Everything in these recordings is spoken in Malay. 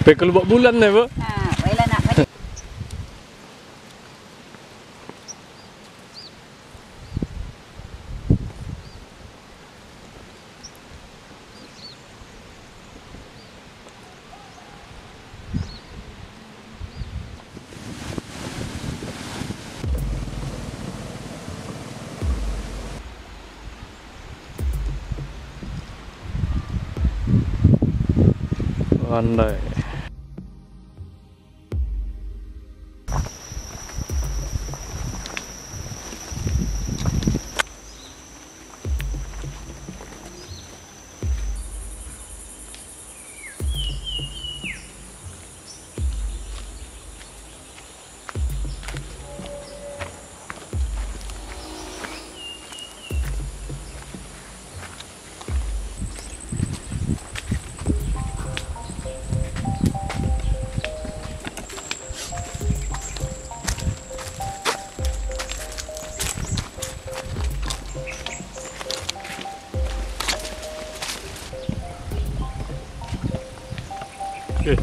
Pe kalau buat bulan ni, Bu. Ha, baiklah nak balik. Pandai. Okay.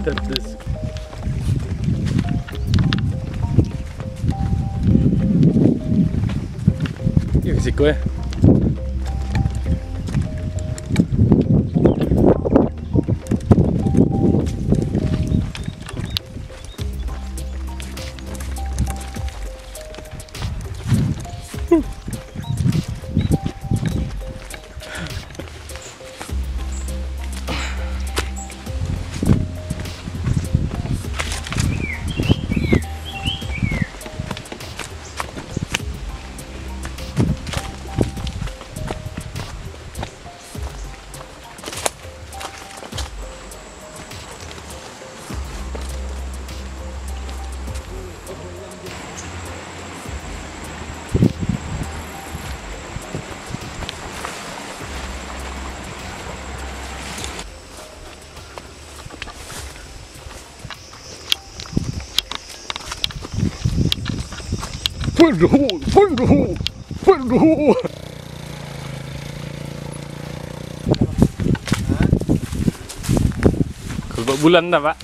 That is. Ini risiko ya. Waduh. Kalau buat bulan dah, Pak.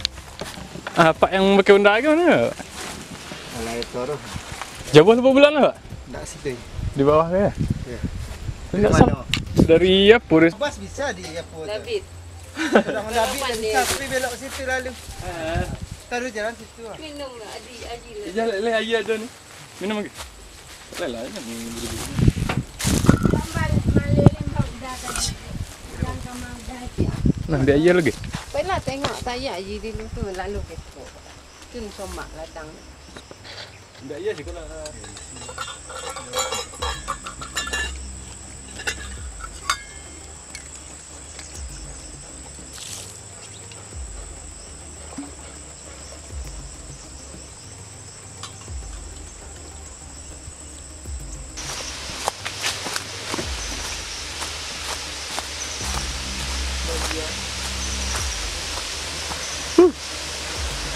Pak yang pakai benda ke mana? Alah itu tu. Jauh berapa bulan lah, Pak? Tak situ. Di bawah ke? Ya. Enggak sama. Dari apa? Bas bisa di apa? David. Sudah mendabit dan bisa tapi belok situ lalu. Taruh jalan situ. Minum lah, Aji lah. Jalan le air ada ni. Minum lagi. Lah minum dulu. Sambal malay lembab dah tadi. Dan sama dah dia. Nah, dia air lagi. Baiklah tengok saya Aji dulu tu lalu kepo. Cun somak ladang. Dia air sih kalau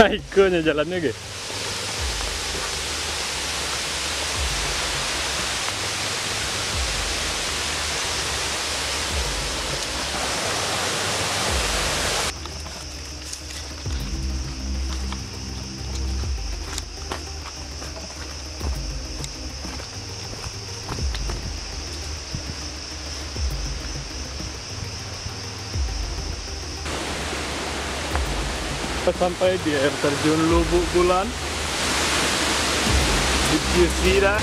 ikonnya jalannya ke? Sampai di air terjun Lubuk Bulan. Did you see that?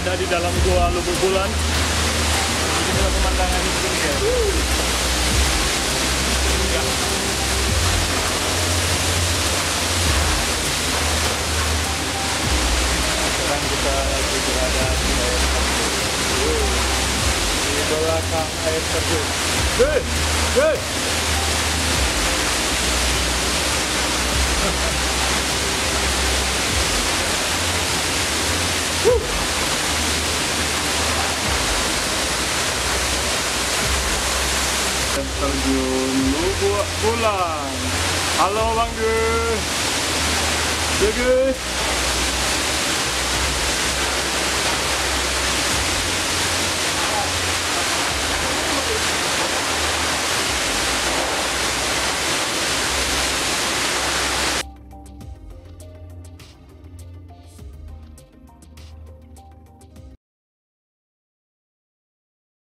ada di dalam gua Lubuk Bulan. Inilah pemandangan di sini ya. Ya. Sekarang kita lagi berada di air terjun. Di belakang air terjun. Hei! Terjun Lubuk Bulan. Halo Bang Gus. Ya Gus.